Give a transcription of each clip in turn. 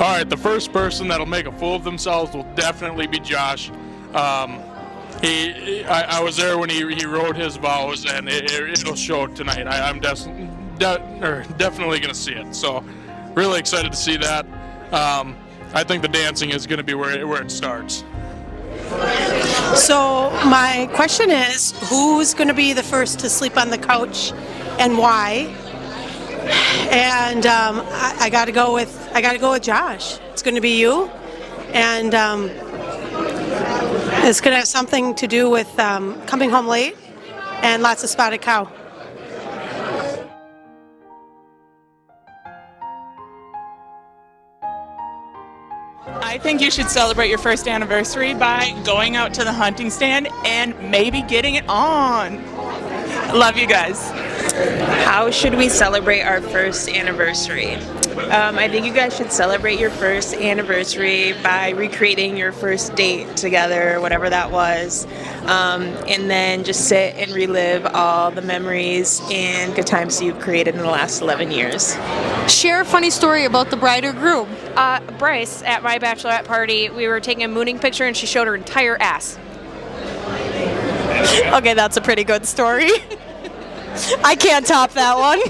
right, the first person that'll make a fool of themselves will definitely be Josh. I was there when he wrote his vows, and it'll show tonight. I'm definitely going to see it. So, really excited to see that. I think the dancing is going to be where it starts. So my question is, who's going to be the first to sleep on the couch, and why? And I got to go with Josh. It's going to be you, and it's going to have something to do with coming home late and lots of spotted cow. I think you should celebrate your first anniversary by going out to the hunting stand and maybe getting it on. Love you guys. How should we celebrate our first anniversary? I think you guys should celebrate your first anniversary by recreating your first date together, whatever that was, and then just sit and relive all the memories and good times you've created in the last 11 years. Share a funny story about the bride or groom. Bryce, at my bachelorette party, we were taking a mooning picture and she showed her entire ass. Okay, that's a pretty good story. I can't top that one.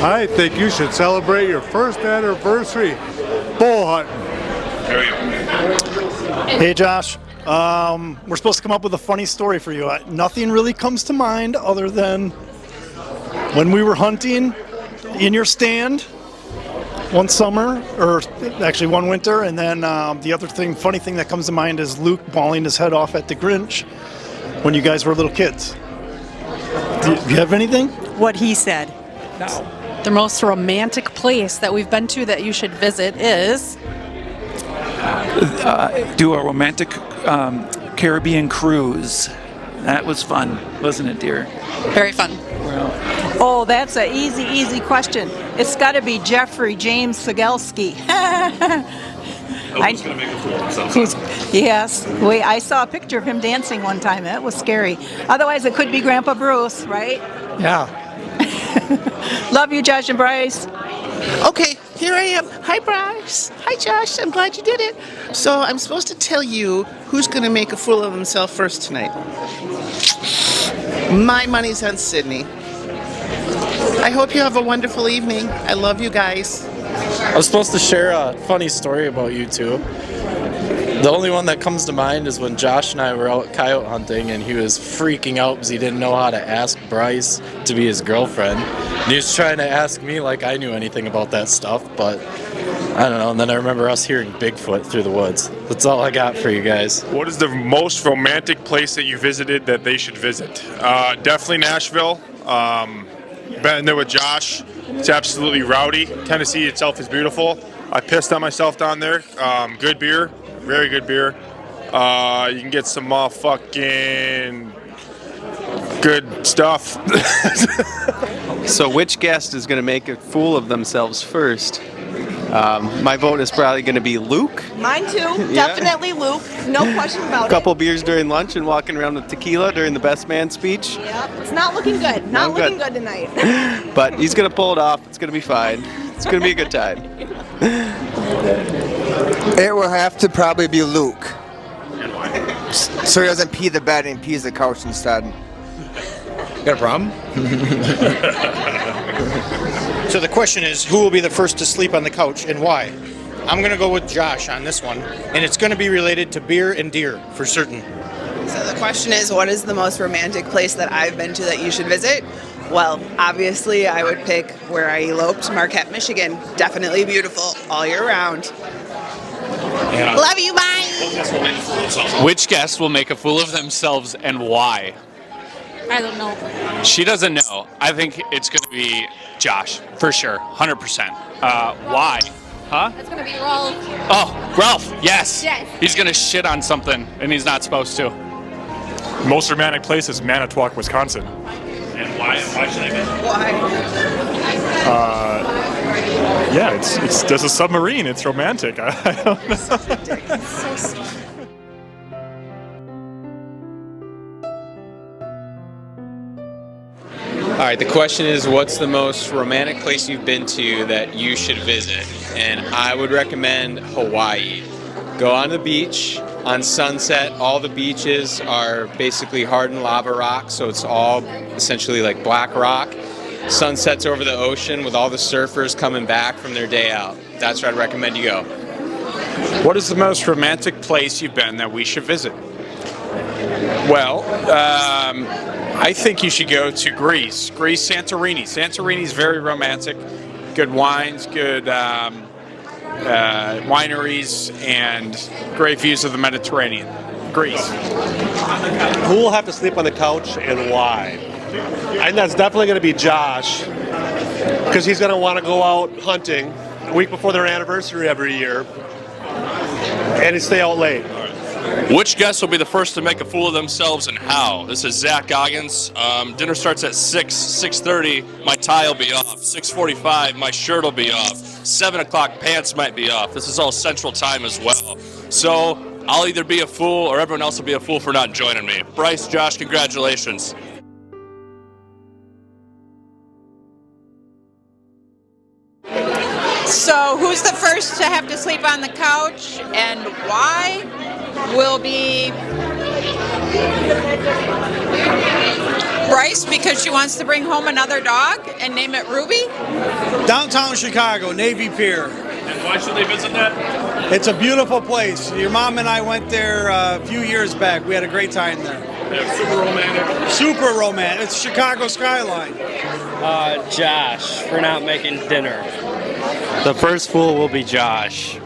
I think you should celebrate your first anniversary bull hunting. Hey Josh, we're supposed to come up with a funny story for you. Nothing really comes to mind other than when we were hunting in your stand one summer, or actually one winter, and then the other funny thing that comes to mind is Luke bawling his head off at the Grinch when you guys were little kids. Do you have anything? What he said. No. The most romantic place that we've been to that you should visit is... do a romantic Caribbean cruise. That was fun, wasn't it, dear? Very fun. Well, Oh, that's an easy question. It's got to be Jeffrey James Segelski. Who's going to make a fool of himself? Yes. Wait, I saw a picture of him dancing one time. That was scary. Otherwise, it could be Grandpa Bruce, right? Yeah. Love you, Josh and Bryce. Okay, here I am. Hi, Bryce. Hi, Josh. I'm glad you did it. So I'm supposed to tell you who's going to make a fool of himself first tonight. My money's on Sydney. I hope you have a wonderful evening. I love you guys. I was supposed to share a funny story about you two. The only one that comes to mind is when Josh and I were out coyote hunting and he was freaking out because he didn't know how to ask Bryce to be his girlfriend. And he was trying to ask me like I knew anything about that stuff, but I don't know. And then I remember us hearing Bigfoot through the woods. That's all I got for you guys. What is the most romantic place that you visited that they should visit? Definitely Nashville. Been there with Josh. It's absolutely rowdy. Tennessee itself is beautiful. I pissed on myself down there. Good beer. Very good beer. You can get some fucking good stuff. So which guest is going to make a fool of themselves first? My vote is probably going to be Luke. Mine too. Yeah. Definitely Luke. No question about A couple beers during lunch and walking around with tequila during the best man speech. it. Yep. It's not looking good. Not looking good tonight. But he's going to pull it off. It's going to be fine. It's going to be a good time. It will have to probably be Luke. So he doesn't pee the bed and pees the couch instead. Got a problem? So the question is, who will be the first to sleep on the couch and why? I'm going to go with Josh on this one, and it's going to be related to beer and deer, for certain. So the question is, what is the most romantic place that I've been to that you should visit? Well, obviously, I would pick where I eloped, Marquette, Michigan. Definitely beautiful all year round. Love you, bye! Which guest will make a fool of themselves and why? I don't know. She doesn't know. I think it's going to be Josh, for sure, 100%. Why? Huh? It's going to be Ralph. Oh, Ralph, yes. Yes. He's going to shit on something, and he's not supposed to. Most romantic place is Manitowoc, Wisconsin. And why should I visit? Why? Yeah, it's just a submarine. It's romantic. I don't know. So stupid. right, the question is, what's the most romantic place you've been to that you should visit? And I would recommend Hawaii. Go on the beach on sunset. All the beaches are basically hardened lava rock, so it's all essentially like black rock. Sunsets over the ocean with all the surfers coming back from their day out. That's where I'd recommend you go. What is the most romantic place you've been that we should visit? Well, I think you should go to Greece. Greece, Santorini. Santorini is very romantic. Good wines, good wineries, and great views of the Mediterranean. Greece. Who will have to sleep on the couch and why? I think that's definitely going to be Josh, because he's going to want to go out hunting a week before their anniversary every year, and he stay out late. Which guest will be the first to make a fool of themselves and how? This is Zach Goggins. Dinner starts at 6:30. My tie will be off. 6:45. My shirt will be off. 7 o'clock. Pants might be off. This is all Central Time as well. So I'll either be a fool or everyone else will be a fool for not joining me. Bryce, Josh, congratulations. So who's the first to have to sleep on the couch and why? Will be Bryce, because she wants to bring home another dog and name it Ruby. Downtown Chicago, Navy Pier. And why should they visit that? It's a beautiful place. Your mom and I went there a few years back. We had a great time there. Yeah, super romantic. Super romantic. It's Chicago skyline. Josh, for not making dinner. The first fool will be Josh.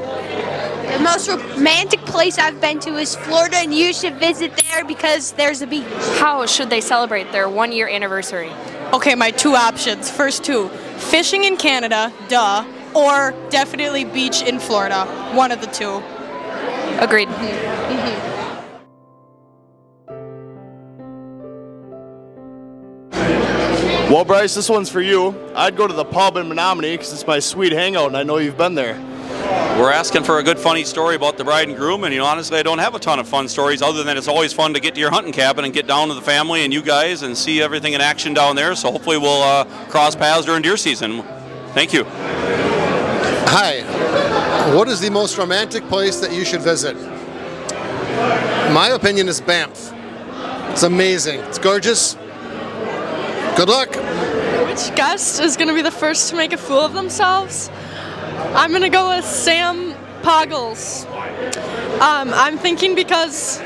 The most romantic place I've been to is Florida, and you should visit there because there's a beach. How should they celebrate their 1-year anniversary? Okay, my two options. First two, fishing in Canada, duh, or definitely beach in Florida. One of the two. Agreed. Well, Bryce, this one's for you. I'd go to the pub in Menominee because it's my sweet hangout, and I know you've been there. We're asking for a good, funny story about the bride and groom, and honestly, I don't have a ton of fun stories other than it's always fun to get to your hunting cabin and get down to the family and you guys and see everything in action down there. So hopefully we'll cross paths during deer season. Thank you. Hi. What is the most romantic place that you should visit? My opinion is Banff. It's amazing. It's gorgeous. Good luck. Which guest is going to be the first to make a fool of themselves? I'm going to go with Sam Poggles. I'm thinking because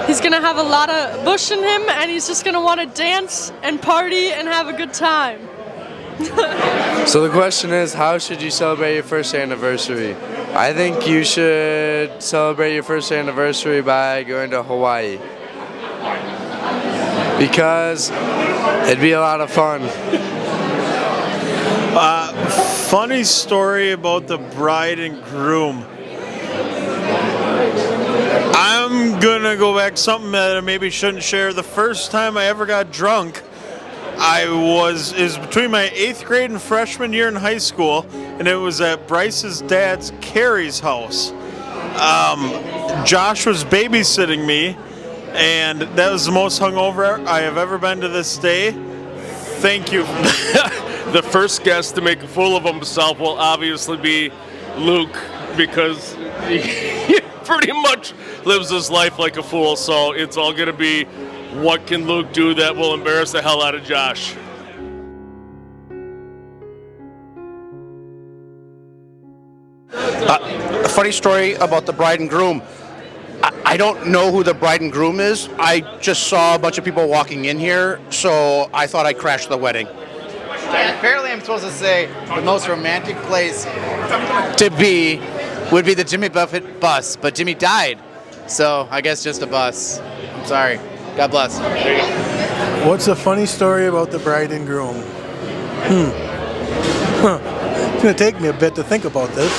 he's going to have a lot of bush in him and he's just going to want to dance and party and have a good time. So the question is, how should you celebrate your first anniversary? I think you should celebrate your first anniversary by going to Hawaii. Because it'd be a lot of fun. Funny story about the bride and groom. I'm gonna go back to something that I maybe shouldn't share. The first time I ever got drunk, it was between my 8th grade and freshman year in high school, and it was at Bryce's dad's Carrie's house. Josh was babysitting me, and that was the most hungover I have ever been to this day. Thank you. The first guest to make a fool of himself will obviously be Luke, because he pretty much lives his life like a fool, so it's all going to be what can Luke do that will embarrass the hell out of Josh. A funny story about the bride and groom. I don't know who the bride and groom is. I just saw a bunch of people walking in here, so I thought I'd crash the wedding. Apparently I'm supposed to say the most romantic place To be would be the Jimmy Buffett bus, but Jimmy died, so I guess just a bus. I'm sorry. God bless. What's a funny story about the bride and groom? It's going to take me a bit to think about this.